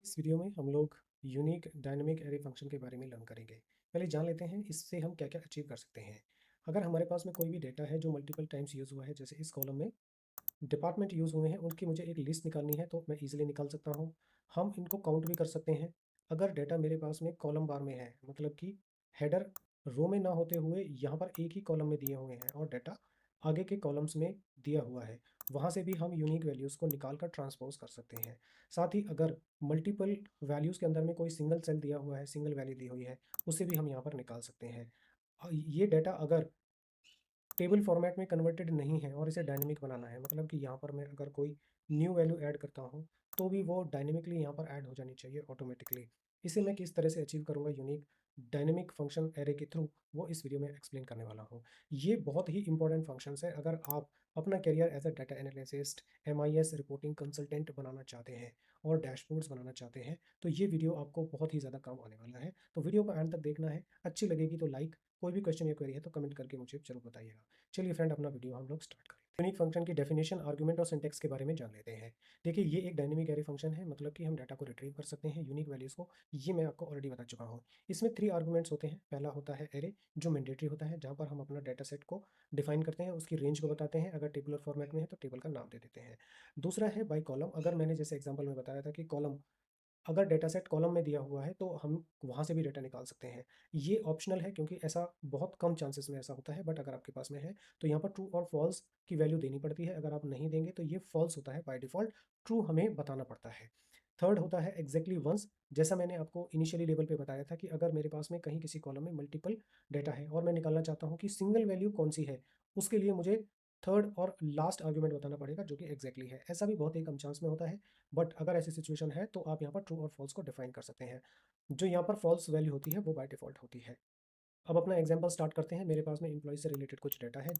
इस वीडियो में हम लोग यूनिक डायनामिक एरे फंक्शन के बारे में लर्न करेंगे। पहले जान लेते हैं इससे हम क्या क्या अचीव कर सकते हैं। अगर हमारे पास में कोई भी डेटा है जो मल्टीपल टाइम्स यूज़ हुआ है, जैसे इस कॉलम में डिपार्टमेंट यूज़ हुए हैं, उनकी मुझे एक लिस्ट निकालनी है तो मैं ईजिली निकाल सकता हूँ। हम इनको काउंट भी कर सकते हैं। अगर डेटा मेरे पास में कॉलम बार में है, मतलब कि हेडर रो में ना होते हुए यहाँ पर एक ही कॉलम में दिए हुए हैं और डेटा आगे के कॉलम्स में दिया हुआ है, वहाँ से भी हम यूनिक वैल्यूज़ को निकाल कर ट्रांसपोज कर सकते हैं। साथ ही अगर मल्टीपल वैल्यूज़ के अंदर में कोई सिंगल सेल दिया हुआ है, सिंगल वैल्यू दी हुई है, उसे भी हम यहाँ पर निकाल सकते हैं। ये डेटा अगर टेबल फॉर्मेट में कन्वर्टेड नहीं है और इसे डायनेमिक बनाना है, मतलब कि यहाँ पर मैं अगर कोई न्यू वैल्यू ऐड करता हूँ तो भी वो डायनेमिकली यहाँ पर ऐड हो जानी चाहिए ऑटोमेटिकली। इसे मैं किस तरह से अचीव करूँगा यूनिक डायनेमिक फंक्शन एरे के थ्रू, वो इस वीडियो में एक्सप्लेन करने वाला हूँ। ये बहुत ही इंपॉर्टेंट फंक्शंस है अगर आप अपना career as a data analyst, MIS reporting consultant बनाना चाहते हैं और डैशबोर्ड्स बनाना चाहते हैं, तो ये वीडियो आपको बहुत ही ज़्यादा काम आने वाला है। तो वीडियो को एंड तक देखना है। अच्छी लगेगी तो लाइक, कोई भी क्वेश्चन या क्वेरी है तो कमेंट करके मुझे जरूर बताइएगा। चलिए फ्रेंड, अपना वीडियो हम लोग स्टार्ट करें। यूनिक फंक्शन की डेफिनेशन, आर्गुमेंट और सिंटेक्स के बारे में जान लेते हैं। देखिए, ये एक डायनेमिक एरे फंक्शन है, मतलब कि हम डाटा को रिट्रीव कर सकते हैं, यूनिक वैल्यूज़ को। ये मैं आपको ऑलरेडी बता चुका हूँ। इसमें 3 आर्गुमेंट्स होते हैं। पहला होता है एरे, जो मैंडेटरी होता है, जहाँ पर हम अपना डाटा सेट को डिफाइन करते हैं, उसकी रेंज को बताते हैं। अगर टेबुलर फॉर्मेट में है तो टेबल का नाम दे देते हैं। दूसरा है बाई कॉलम। अगर मैंने जैसे एग्जाम्पल में बताया था कि कॉलम, अगर डेटा सेट कॉलम में दिया हुआ है तो हम वहाँ से भी डेटा निकाल सकते हैं। ये ऑप्शनल है क्योंकि ऐसा बहुत कम चांसेस में ऐसा होता है, बट अगर आपके पास में है तो यहाँ पर ट्रू और फॉल्स की वैल्यू देनी पड़ती है। अगर आप नहीं देंगे तो ये फॉल्स होता है बाय डिफ़ॉल्ट, ट्रू हमें बताना पड़ता है। थर्ड होता है एग्जैक्टली वंस। जैसा मैंने आपको इनिशियली लेवल पे बताया था कि अगर मेरे पास में कहीं किसी कॉलम में मल्टीपल डेटा है और मैं निकालना चाहता हूँ कि सिंगल वैल्यू कौन सी है, उसके लिए मुझे थर्ड और लास्ट आर्ग्यूमेंट बताना पड़ेगा, जो कि एग्जैक्टली है। ऐसा भी बहुत ही कम चांस में होता है, बट अगर ऐसी सिचुएशन है तो आप यहाँ पर ट्रू और फॉल्स को डिफाइन कर सकते हैं। जो यहाँ पर फॉल्स वैल्यू होती है वो बाय डिफॉल्ट होती है। अब अपना एग्जांपल स्टार्ट करते हैं। मेरे पास में एम्प्लॉय से रिलेटेड कुछ डाटा है।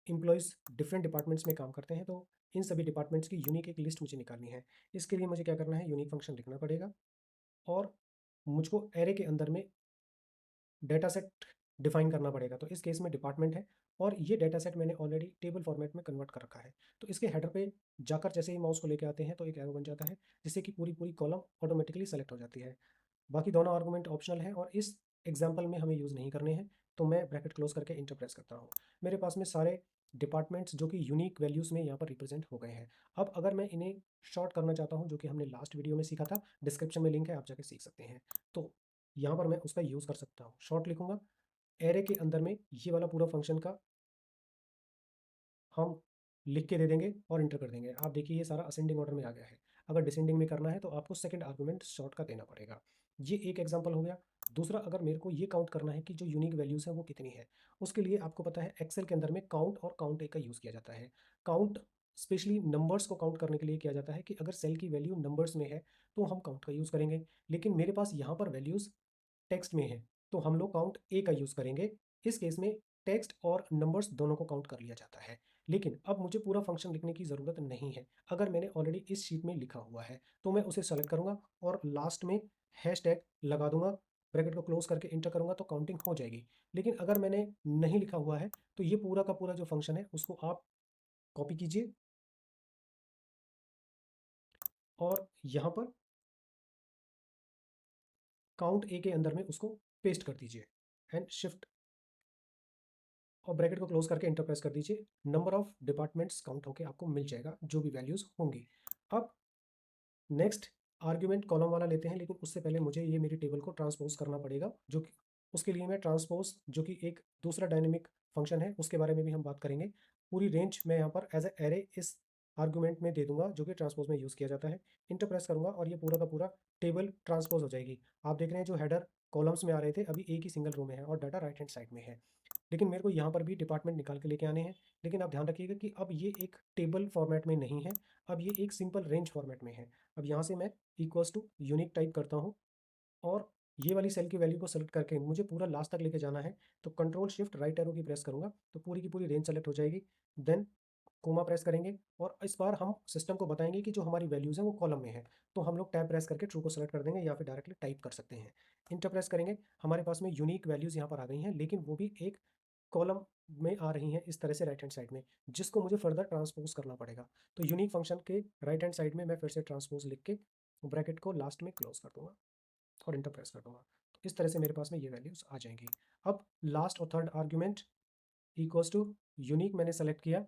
एम्प्लॉयज़ डिफरेंट डिपार्टमेंट्स में काम करते हैं, तो इन सभी डिपार्टमेंट्स की यूनिक एक लिस्ट मुझे निकालनी है। इसके लिए मुझे क्या करना है, यूनिक फंक्शन लिखना पड़ेगा और मुझको एरे के अंदर में डेटा सेट डिफाइन करना पड़ेगा। तो इस केस में डिपार्टमेंट है और ये डेटा सेट मैंने ऑलरेडी टेबल फॉर्मेट में कन्वर्ट कर रखा है। तो इसके हेडर पे जाकर जैसे ही माउस को लेके आते हैं तो एक एरो बन जाता है, जिससे कि पूरी पूरी कॉलम ऑटोमेटिकली सेलेक्ट हो जाती है। बाकी दोनों आर्गुमेंट ऑप्शनल हैं और इस एग्जाम्पल में हमें यूज़ नहीं करने हैं, तो मैं ब्रैकेट क्लोज करके इंटर प्रेस करता हूँ। मेरे पास में सारे डिपार्टमेंट्स जो कि यूनिक वैल्यूज़ में यहाँ पर रिप्रेजेंट हो गए हैं। अब अगर मैं इन्हें शॉर्ट करना चाहता हूँ, जो कि हमने लास्ट वीडियो में सीखा था, डिस्क्रिप्शन में लिंक है, आप जाके सीख सकते हैं। तो यहाँ पर मैं उसका यूज़ कर सकता हूँ। शॉर्ट लिखूंगा, एरे के अंदर में ये वाला पूरा फंक्शन का हम लिख के दे देंगे और इंटर कर देंगे। आप देखिए ये सारा असेंडिंग ऑर्डर में आ गया है। अगर डिसेंडिंग में करना है तो आपको सेकंड आर्गुमेंट शॉर्ट का देना पड़ेगा। ये एक एग्जांपल हो गया। दूसरा, अगर मेरे को ये काउंट करना है कि जो यूनिक वैल्यूज़ है वो कितनी है, उसके लिए आपको पता है एक्सेल के अंदर में काउंट और काउंट एक का यूज़ किया जाता है। काउंट स्पेशली नंबर्स को काउंट करने के लिए किया जाता है कि अगर सेल की वैल्यू नंबर्स में है तो हम काउंट का यूज़ करेंगे। लेकिन मेरे पास यहाँ पर वैल्यूज़ टेक्स्ट में है, तो हम लोग काउंट ए का यूज़ करेंगे। इस केस में टेक्स्ट और नंबर्स दोनों को काउंट कर लिया जाता है। लेकिन अब मुझे पूरा फंक्शन लिखने की ज़रूरत नहीं है। अगर मैंने ऑलरेडी इस शीट में लिखा हुआ है तो मैं उसे सेलेक्ट करूँगा और लास्ट में हैश टैग लगा दूंगा, ब्रैकेट को क्लोज करके इंटर करूँगा तो काउंटिंग हो जाएगी। लेकिन अगर मैंने नहीं लिखा हुआ है तो ये पूरा का पूरा जो फंक्शन है उसको आप कॉपी कीजिए और यहाँ पर काउंट ए के अंदर में उसको पेस्ट कर दीजिए एंड शिफ्ट और ब्रैकेट को क्लोज करके इंटर प्रेस कर दीजिए। नंबर ऑफ डिपार्टमेंट्स काउंट होके आपको मिल जाएगा, जो भी वैल्यूज होंगी। अब नेक्स्ट आर्ग्यूमेंट कॉलम वाला लेते हैं, लेकिन उससे पहले मुझे ये मेरी टेबल को ट्रांसपोज करना पड़ेगा, जो कि उसके लिए मैं ट्रांसपोज, जो कि एक दूसरा डायनेमिक फंक्शन है, उसके बारे में भी हम बात करेंगे। पूरी रेंज मैं यहाँ पर एज ए एरे इस आर्गुमेंट में दे दूंगा, जो कि ट्रांसपोज में यूज़ किया जाता है। इंटर प्रेस करूंगा और ये पूरा का पूरा टेबल ट्रांसपोज हो जाएगी। आप देख रहे हैं जो हेडर कॉलम्स में आ रहे थे अभी एक ही सिंगल रो में है और डाटा राइट हैंड साइड में है। लेकिन मेरे को यहाँ पर भी डिपार्टमेंट निकाल के लेके आने हैं। लेकिन आप ध्यान रखिएगा कि अब ये एक टेबल फॉर्मेट में नहीं है, अब ये एक सिंपल रेंज फॉर्मेट में है। अब यहाँ से मैं इक्वल्स टू यूनिक टाइप करता हूँ और ये वाली सेल की वैल्यू को सेलेक्ट करके मुझे पूरा लास्ट तक लेके जाना है, तो कंट्रोल शिफ्ट राइट एरो की प्रेस करूंगा तो पूरी की पूरी रेंज सेलेक्ट हो जाएगी। देन कोमा प्रेस करेंगे और इस बार हम सिस्टम को बताएंगे कि जो हमारी वैल्यूज़ हैं वो कॉलम में है। तो हम लोग टैब प्रेस करके ट्रू को सेलेक्ट कर देंगे या फिर डायरेक्टली टाइप कर सकते हैं। इंटर प्रेस करेंगे, हमारे पास में यूनिक वैल्यूज़ यहाँ पर आ गई हैं, लेकिन वो भी एक कॉलम में आ रही हैं इस तरह से राइट हैंड साइड में, जिसको मुझे फर्दर ट्रांसपोज करना पड़ेगा। तो यूनिक फंक्शन के राइट हैंड साइड में मैं फिर से ट्रांसपोज लिख के ब्रैकेट को लास्ट में क्लोज कर दूंगा और इंटर प्रेस कर दूंगा। तो इस तरह से मेरे पास में ये वैल्यूज आ जाएंगी। अब लास्ट और third argument equals to unique मैंने सेलेक्ट किया।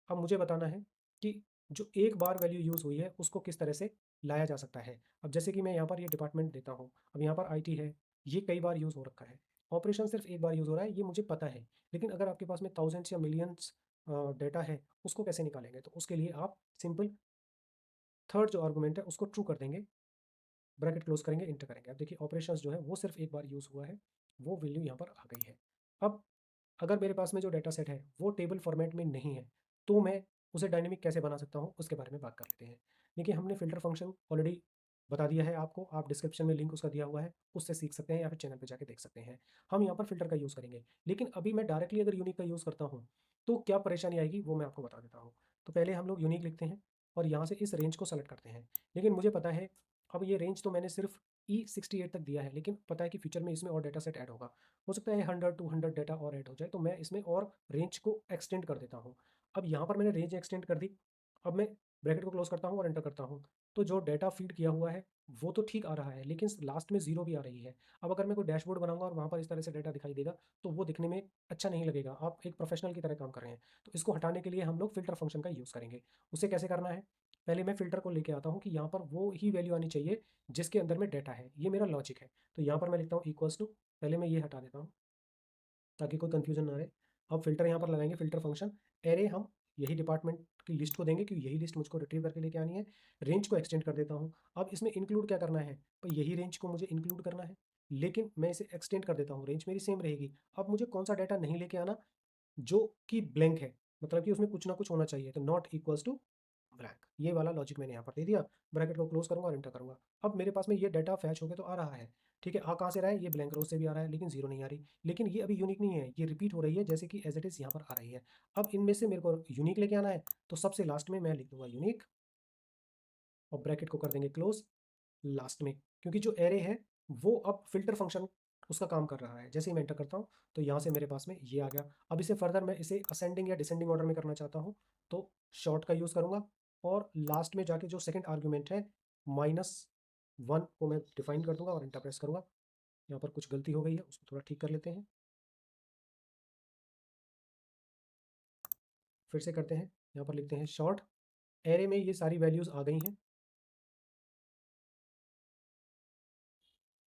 अब मुझे बताना है कि जो एक बार वैल्यू यूज़ हुई है उसको किस तरह से लाया जा सकता है। अब जैसे कि मैं यहाँ पर ये डिपार्टमेंट देता हूँ, अब यहाँ पर आईटी है, ये कई बार यूज़ हो रखा है। ऑपरेशन सिर्फ एक बार यूज़ हो रहा है, ये मुझे पता है। लेकिन अगर आपके पास में थाउजेंड्स या मिलियंस डेटा है, उसको कैसे निकालेंगे? तो उसके लिए आप सिंपल थर्ड जो आर्गूमेंट है उसको ट्रू कर देंगे, ब्रैकेट क्लोज करेंगे, इंटर करेंगे। अब देखिए ऑपरेशंस जो है वो सिर्फ एक बार यूज़ हुआ है, वो वैल्यू यहाँ पर आ गई है। अब अगर मेरे पास में जो डेटा सेट है वो टेबल फॉर्मेट में नहीं है, तो मैं उसे डायनेमिक कैसे बना सकता हूँ उसके बारे में बात कर लेते हैं। देखिए हमने फ़िल्टर फंक्शन ऑलरेडी बता दिया है आपको, आप डिस्क्रिप्शन में लिंक उसका दिया हुआ है, उससे सीख सकते हैं या फिर चैनल पे जाके देख सकते हैं। हम यहाँ पर फ़िल्टर का यूज़ करेंगे, लेकिन अभी मैं डायरेक्टली अगर यूनिक का यूज़ करता हूँ तो क्या परेशानी आएगी वो मैं आपको बता देता हूँ। तो पहले हम लोग यूनिक लिखते हैं और यहाँ से इस रेंज को सेलेक्ट करते हैं। लेकिन मुझे पता है अब ये रेंज तो मैंने सिर्फ E68 तक दिया है, लेकिन पता है कि फ्यूचर में इसमें और डेटा सेट ऐड होगा। हो सकता है 100-200 डेटा और ऐड हो जाए, तो मैं इसमें और रेंज को एक्सटेंड कर देता हूँ। अब यहाँ पर मैंने रेंज एक्सटेंड कर दी। अब मैं ब्रैकेट को क्लोज करता हूँ और एंटर करता हूँ। तो जो डेटा फीड किया हुआ है वो तो ठीक आ रहा है, लेकिन लास्ट में जीरो भी आ रही है। अब अगर मैं कोई डैशबोर्ड बनाऊंगा और वहाँ पर इस तरह से डेटा दिखाई देगा तो वो दिखने में अच्छा नहीं लगेगा। आप एक प्रोफेशनल की तरह काम कर रहे हैं, तो इसको हटाने के लिए हम लोग फिल्टर फंक्शन का यूज़ करेंगे। उसे कैसे करना है? पहले मैं फिल्टर को लेके आता हूँ कि यहाँ पर वो ही वैल्यू आनी चाहिए जिसके अंदर में डेटा है। ये मेरा लॉजिक है। तो यहाँ पर मैं लिखता हूँ इक्वल्स टू, पहले मैं ये हटा देता हूँ ताकि कोई कंफ्यूजन ना रहे। अब फिल्टर यहाँ पर लगाएंगे, फिल्टर फंक्शन एरे हम यही डिपार्टमेंट की लिस्ट को देंगे क्योंकि यही लिस्ट मुझको रिट्रीव करके लेके आनी है। रेंज को एक्सटेंड कर देता हूँ। अब इसमें इंक्लूड क्या करना है? तो यही रेंज को मुझे इंक्लूड करना है, लेकिन मैं इसे एक्सटेंड कर देता हूँ, रेंज मेरी सेम रहेगी। अब मुझे कौन सा डाटा नहीं लेके आना? जो कि ब्लैंक है, मतलब कि उसमें कुछ ना कुछ होना चाहिए। तो नॉट इक्वल्स टू ब्लैंक, ये वाला लॉजिक मैंने यहाँ पर दे दिया। ब्रैकेट को क्लोज करूंगा और एंटर करूंगा। अब मेरे पास में ये डाटा फैच होकर तो आ रहा है, ठीक है। आ कहाँ से रहा है? ये ब्लैंक रो से भी आ रहा है, लेकिन जीरो नहीं आ रही। लेकिन ये अभी यूनिक नहीं है, ये रिपीट हो रही है जैसे कि एज इट इज़ यहाँ पर आ रही है। अब इनमें से मेरे को यूनिक लेके आना है, तो सबसे लास्ट में मैं लिख दूंगा यूनिक और ब्रैकेट को कर देंगे क्लोज लास्ट में, क्योंकि जो एरे है वो अब फिल्टर फंक्शन उसका काम कर रहा है। जैसे ही मैं एंटर करता हूँ तो यहाँ से मेरे पास में ये आ गया। अब इसे फर्दर मैं इसे असेंडिंग या डिसेंडिंग ऑर्डर में करना चाहता हूँ, तो शॉर्ट का यूज़ करूँगा और लास्ट में जाके जो सेकंड आर्ग्यूमेंट है -1 को मैं डिफाइन कर दूंगा और एंटर प्रेस करूँगा। यहाँ पर कुछ गलती हो गई है, उसको थोड़ा ठीक कर लेते हैं, फिर से करते हैं। यहाँ पर लिखते हैं शॉर्ट, एरे में ये सारी वैल्यूज़ आ गई हैं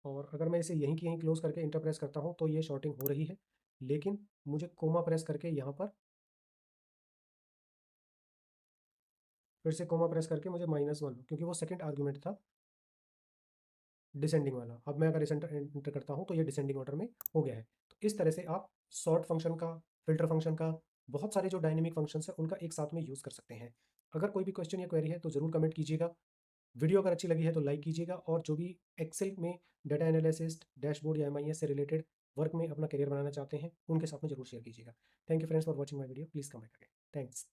और अगर मैं इसे यहीं की यहीं क्लोज करके इंटर प्रेस करता हूँ तो ये शॉर्टिंग हो रही है। लेकिन मुझे कोमा प्रेस करके यहाँ पर फिर से कोमा प्रेस करके मुझे -1, क्योंकि वो सेकंड आर्गुमेंट था डिसेंडिंग वाला। अब मैं अगर इसे एंटर करता हूँ तो ये डिसेंडिंग ऑर्डर में हो गया है। तो इस तरह से आप सॉर्ट फंक्शन का, फिल्टर फंक्शन का, बहुत सारे जो डायनेमिक फंक्शंस हैं उनका एक साथ में यूज़ कर सकते हैं। अगर कोई भी क्वेश्चन या क्वेरी है तो ज़रूर कमेंट कीजिएगा। वीडियो अगर अच्छी लगी है तो लाइक कीजिएगा और जो भी एक्सेल में डेटा एनालिसिस, डैशबोर्ड या एमआईएस से रिलेटेड वर्क में अपना करियर बनाना चाहते हैं उनके साथ में ज़रूर शेयर कीजिएगा। Thank you friends for watching my video. Please comment again. Thanks.